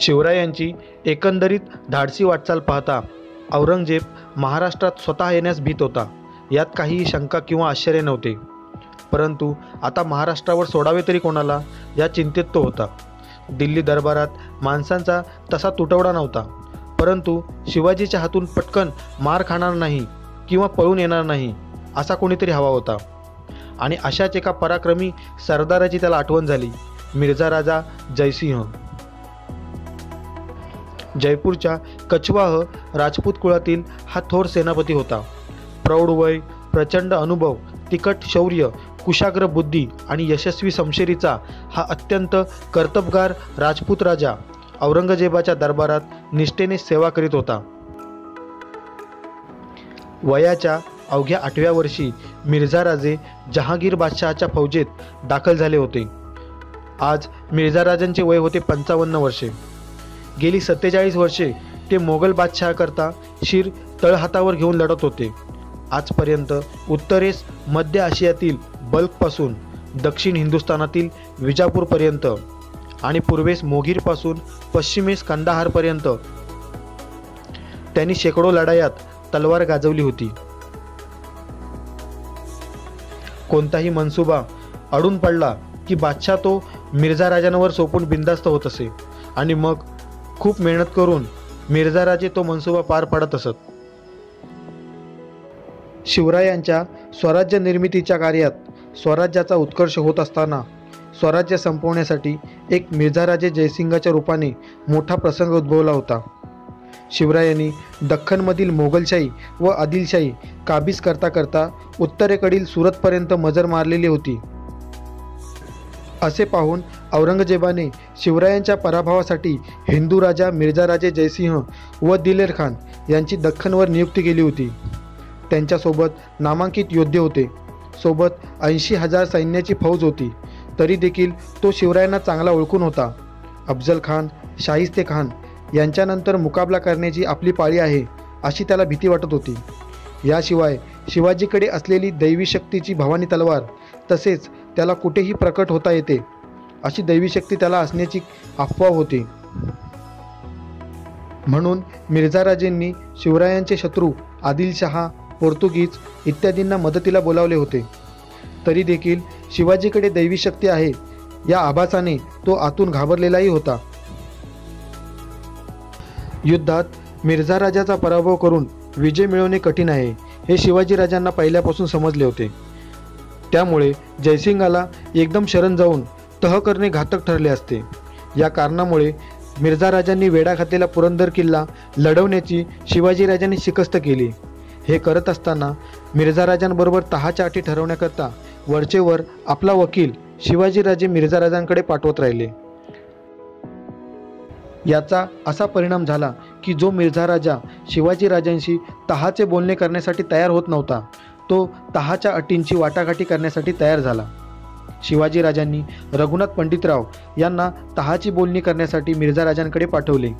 शिवरायांची एकंदरीत धाडसी वाटचाल पाहता औरंगजेब महाराष्ट्रात स्वतः येण्यास भीत होता, यात काहीही शंका किंवा आश्चर्य नव्हते. परंतु आता महाराष्ट्रावर सोडावे तरी कोणाला, या चिंतेत तो होता. दिल्ली दरबारात माणसांचा तसा तुटवडा नव्हता, परंतु शिवाजीच्या हातून पटकन मार खाणार नाही किंवा पळून येणार नाही असा कोणीतरी हवा होता. आणि अशाच एका पराक्रमी सरदाराची त्याला आठवण झाली, मिर्झा राजा जयसिंह. जयपूरच्या कछवाह राजपूत कुळातील हा थोर सेनापती होता. प्रौढ वय, प्रचंड अनुभव, तिखट शौर्य, कुशाग्र बुद्धी आणि यशस्वी समशेरीचा हा अत्यंत कर्तबगार राजपूत राजा औरंगजेबाच्या दरबारात निष्ठेने सेवा करीत होता. वयाच्या अवघ्या 8व्या वर्षी मिर्झा राजे जहांगीर बादशहाच्या फौजेत दाखल झाले होते. आज मिर्झा राजांचे वय होते 55 वर्षे. गेली 47 वर्षे ते मोगल बादशहाकरता शिर तळहातावर घेऊन लढत होते. आजपर्यंत उत्तरेस मध्य आशियातील बल्कपासून दक्षिण हिंदुस्थानातील विजापूरपर्यंत आणि पूर्वेस मोघीरपासून पश्चिमेस कंदाहारपर्यंत त्यांनी शेकडो लढायात तलवार गाजवली होती. कोणताही मनसुबा अडून पडला की बादशाह तो मिर्झा राजांवर सोपून बिंदास्त होत असे आणि मग खूप मेहनत करून मिर्झा राजे तो मनसुबा पार पाडत असत. शिवरायांच्या स्वराज्य निर्मितीच्या कार्यात स्वराज्याचा उत्कर्ष होत असताना स्वराज्य संपवण्यासाठी एक मिर्झा राजे जयसिंगाच्या रूपाने मोठा प्रसंग उद्भवला होता. शिवरायांनी दख्खनमधील मोगलशाही व आदिलशाही काबीज करता करता उत्तरेकडील सुरतपर्यंत मजर मारलेली होती. असे पाहून औरंगजेबाने शिवरायांच्या पराभवासाठी हिंदू राजा मिर्झा राजे जयसिंह व दिलेर खान यांची दख्खनवर नियुक्ती केली होती. त्यांच्यासोबत नामांकित योद्धे होते. सोबत 80,000 सैन्याची फौज होती. तरी देखील तो शिवरायांना चांगला ओळखून होता. अफजल खान, शाहिस्ते खान यांच्यानंतर मुकाबला करण्याची आपली पाळी आहे अशी त्याला भीती वाटत होती. याशिवाय शिवाजीकडे असलेली दैवी शक्तीची भवानी तलवार, तसेच त्याला कुठेही प्रकट होता येते अशी दैवी शक्ती त्याला असण्याची अफवा होती. म्हणून मिर्झा राजेंनी शिवरायांचे शत्रू आदिलशहा, पोर्तुगीज इत्यादींना मदतीला बोलावले होते. तरी देखील शिवाजीकडे दैवी शक्ती आहे या आभासाने तो आतून घाबरलेलाही होता. युद्धात मिर्झा राजाचा पराभव करून विजय मिळवणे कठीण आहे हे शिवाजी राजांना पहिल्यापासून समजले होते. त्यामुळे जयसिंगाला एकदम शरण जाऊन तह करणे घातक ठरले असते. या कारणामुळे मिर्झा राजांनी वेढा घातलेला पुरंदर किल्ला लढवण्याची शिवाजी राजांनी शिकस्त केली. हे करत असताना मिर्झा राजांबरोबर तहाच्या अटी ठरवण्याकरता वरचेवर आपला वकील शिवाजीराजे मिर्झा राजांकडे पाठवत राहिले. याचा असा परिणाम झाला की जो मिर्झा राजा शिवाजी राजांशी तहाचे बोलणे करण्यासाठी तयार होत नव्हता, तो तहाच्या अटींची वाटाघाटी करण्यासाठी तयार झाला. शिवाजी राजांनी रघुनाथ पंडितराव यांना तहाची बोलणी करण्यासाठी मिर्झा राजांकडे पाठवले.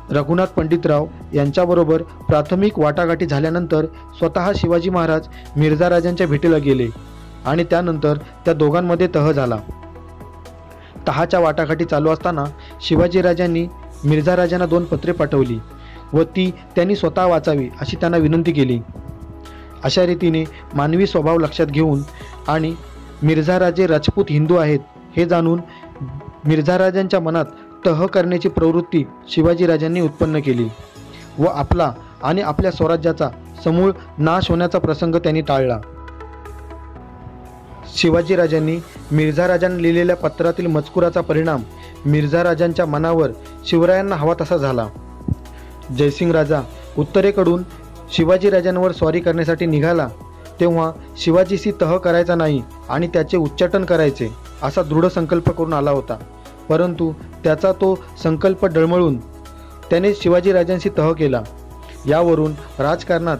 रघुनाथ पंडितराव यांच्याबरोबर प्राथमिक वाटाघाटी झाल्यानंतर स्वतः शिवाजी महाराज मिर्झा राजांच्या भेटीला गेले आणि त्यानंतर त्या दोघांमध्ये तह झाला. तहाच्या वाटाघाटी चालू असताना शिवाजी राजांनी मिर्झा राजांना 2 पत्रे पाठवली व ती त्यांनी स्वतः वाचावी अशी त्यांना विनंती केली. अशा रीतीने मानवी स्वभाव लक्षात घेऊन आणि मिर्झा राजे राजपूत हिंदू आहेत हे जाणून मिर्झा राजांच्या मनात तह करण्याची प्रवृत्ती शिवाजी राजांनी उत्पन्न केली व आपला आणि आपल्या स्वराज्याचा समूळ नाश होण्याचा प्रसंग त्यांनी टाळला. शिवाजी राजांनी मिर्झा राजांना लिहिलेल्या पत्रातील मजकुराचा परिणाम मिर्झा राजांच्या मनावर शिवरायांना हवा तसा झाला. जयसिंग राजा उत्तरेकडून शिवाजी राजांवर स्वारी करण्यासाठी निघाला तेव्हा शिवाजीशी तह करायचा नाही आणि त्याचे उच्चाटन करायचे असा दृढ संकल्प करून आला होता. परंतु त्याचा तो संकल्प डळमळून त्याने शिवाजी राजांशी तह केला. यावरून राजकारणात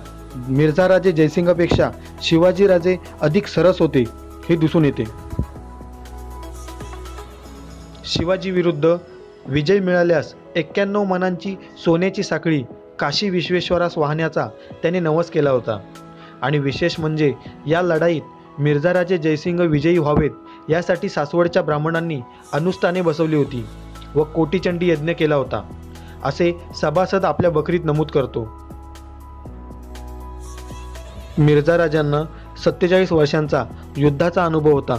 मिर्झा राजे जयसिंगापेक्षा शिवाजी राजे अधिक सरस होते हे दिसून येते. शिवाजी विरुद्ध विजय मिळाल्यास 91 मनांची सोन्याची साखळी काशी विश्वेश्वरास वाहण्याचा त्याने नवस केला होता. आणि विशेष म्हणजे या लढाईत मिर्झा राजे जयसिंग विजयी व्हावेत यासाठी सासवडच्या ब्राह्मणांनी अनुष्ठाने बसवली होती. व कोटीचंडी यज्ञ केला होता, असे सभासद आपल्या बकरीत नमूद करतो. मिर्झा राजांना 47 वर्षांचा युद्धाचा अनुभव होता.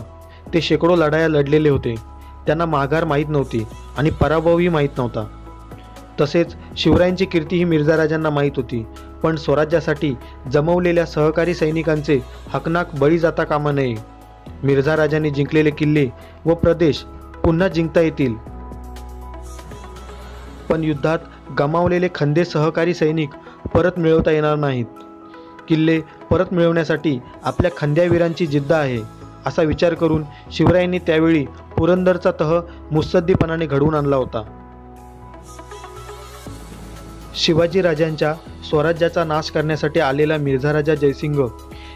ते शेकडो लढाया लढलेले होते. त्यांना माघार माहीत नव्हती आणि पराभवही माहीत नव्हता. तसेच शिवरायांची कीर्ती ही मिर्झा राजांना माहीत होती, पण स्वराज्यासाठी जमवलेल्या सहकारी सैनिकांचे हकनाक बळी जाता कामा नये. मिर्झा राजांनी जिंकलेले किल्ले व प्रदेश पुन्हा जिंकता येतील, पण युद्धात गमावलेले खंदे सहकारी सैनिक परत मिळवता येणार नाहीत. किल्ले परत मिळवण्यासाठी आपल्या खंद्यावीरांची जिद्द आहे, असा विचार करून शिवरायांनी त्यावेळी पुरंदरचा तह मुत्सद्दीपणाने घडवून आणला होता. शिवाजी राजांच्या स्वराज्याचा नाश करण्यासाठी आलेला मिर्झा राजा जयसिंग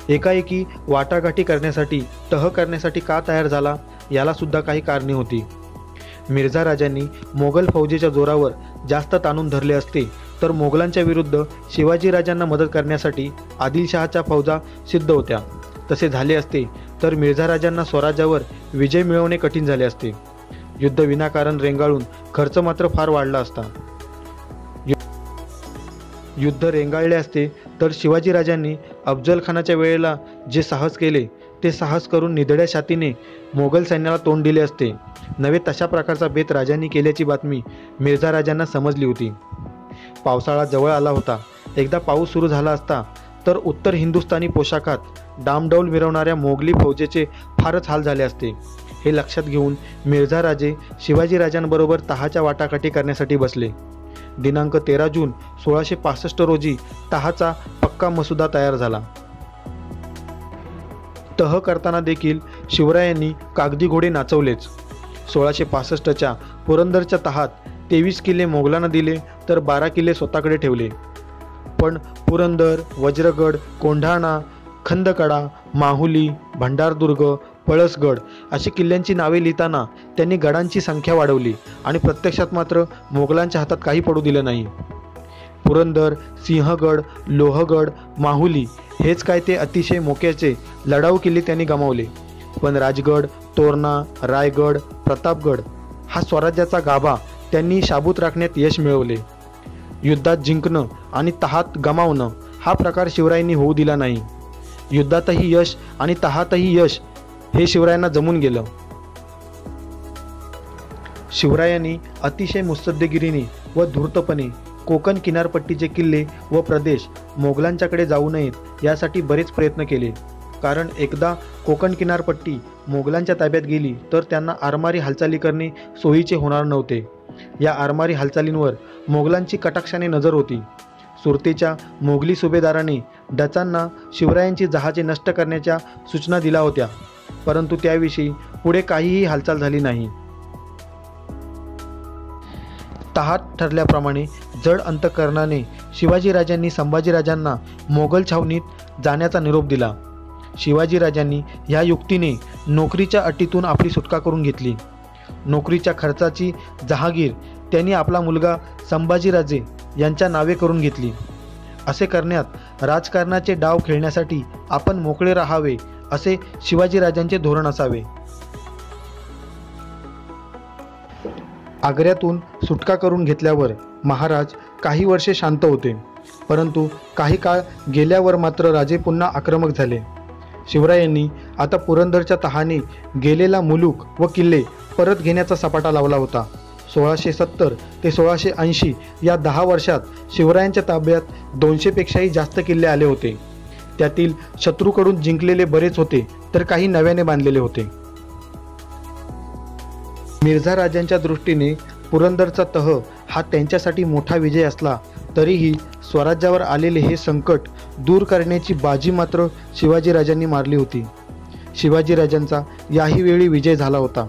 एकाएकी वाटाघाटी करण्यासाठी, तह करण्यासाठी का तयार झाला, याला सुद्धा काही कारणे होती. मिर्झा राजांनी मोगल फौजेच्या जोरावर जास्त ताणून धरले असते तर मोगलांच्या विरुद्ध शिवाजी राजांना मदत करण्यासाठी आदिलशहाच्या फौजा सिद्ध होत्या. तसे झाले असते तर मिर्झा राजांना स्वराज्यावर विजय मिळवणे कठीण झाले असते. युद्ध विनाकारण रेंगाळून खर्च मात्र फार वाढला असता. युद्ध रेंगाळले असते तर शिवाजी राजांनी अफजल खानाच्या वेळेला जे साहस केले ते साहस करून निधड्या छातीने मोगल सैन्याला तोंड दिले असते. नवे तशा प्रकारचा बेत राजांनी केल्याची बातमी मिर्झा राजांना समजली होती. पावसाळा जवळ आला होता. एकदा पाऊस सुरू झाला असता तर उत्तर हिंदुस्थानी पोशाखात डामडौल मिरवणाऱ्या मोगली फौजेचे फारच हाल झाले असते. हे लक्षात घेऊन मिर्झा राजे शिवाजी राजांबरोबर तहाच्या वाटाघाटी करण्यासाठी बसले. दिनांक 13 जून 1665 रोजी तहाचा पक्का मसुदा तयार झाला. तह करताना देखील शिवरायांनी कागदी घोडे नाचवलेच. 1665च्या पुरंदरच्या तहात 23 किल्ले मोगलांना दिले तर 12 किल्ले स्वतःकडे ठेवले. पण पुरंदर, वज्रगड, कोंढाणा, खंदकडा, माहुली, भंडारदुर्ग, पळसगड अशी किल्ल्यांची नावे लिहिताना त्यांनी गडांची संख्या वाढवली आणि प्रत्यक्षात मात्र मोगलांच्या हातात काही पडू दिलं नाही. पुरंदर, सिंहगड, लोहगड, माहुली हेच काय ते अतिशय मोक्याचे लढाऊ किल्ले त्यांनी गमावले. पण राजगड, तोरणा, रायगड, प्रतापगड हा स्वराज्याचा गाभा त्यांनी शाबूत राखण्यात यश मिळवले. युद्धात जिंकणं आणि तहात गमावणं हा प्रकार शिवरायांनी होऊ दिला नाही. युद्धातही यश आणि तहातही यश हे शिवरायांना जमून गेलं. शिवरायांनी अतिशय मुत्सद्देगिरीने व धूर्तपणे कोकण किनारपट्टीचे किल्ले व प्रदेश मोगलांच्याकडे जाऊ नयेत यासाठी बरेच प्रयत्न केले. कारण एकदा कोकण किनारपट्टी मोगलांच्या ताब्यात गेली तर त्यांना आरमारी हालचाली करणे सोयीचे होणार नव्हते. या आरमारी हालचालींवर मोगलांची कटाक्षाने नजर होती. सुरतेच्या मोगली सुभेदाराने डचांना शिवरायांची जहाजे नष्ट करण्याच्या सूचना दिल्या होत्या, परंतु त्याविषयी पुढे काहीही हालचाल झाली नाही. तहात ठरल्याप्रमाणे जड अंतःकरणाने शिवाजीराजांनी संभाजीराजांना मोगल छावणीत जाण्याचा निरोप दिला. शिवाजीराजांनी ह्या युक्तीने नोकरीच्या अटीतून आपली सुटका करून घेतली. नोकरीच्या खर्चाची जहागीर त्यांनी आपला मुलगा संभाजीराजे यांच्या नावे करून घेतली. असे करण्यात राजकारणाचे डाव खेळण्यासाठी आपण मोकळे राहावे असे शिवाजीराजांचे धोरण असावे. आग्र्यातून सुटका करून घेतल्यावर महाराज काही वर्षे शांत होते, परंतु काही काळ गेल्यावर मात्र राजे पुन्हा आक्रमक झाले. शिवरायांनी आता पुरंदरच्या तहाने गेलेला मुलूक व किल्ले परत घेण्याचा सपाटा लावला होता. 1670 ते 1680 या 10 वर्षात शिवरायांच्या ताब्यात 200 पेक्षाही जास्त किल्ले आले होते. त्यातील शत्रूकडून जिंकलेले बरेच होते तर काही नव्याने बांधलेले होते. मिर्झा राजांच्या दृष्टीने पुरंदरचा तह हा त्यांच्यासाठी मोठा विजय असला तरीही स्वराज्यावर आलेले हे संकट दूर करण्याची बाजी मात्र शिवाजीराजांनी मारली होती. शिवाजीराजांचा याही वेळी विजय झाला होता.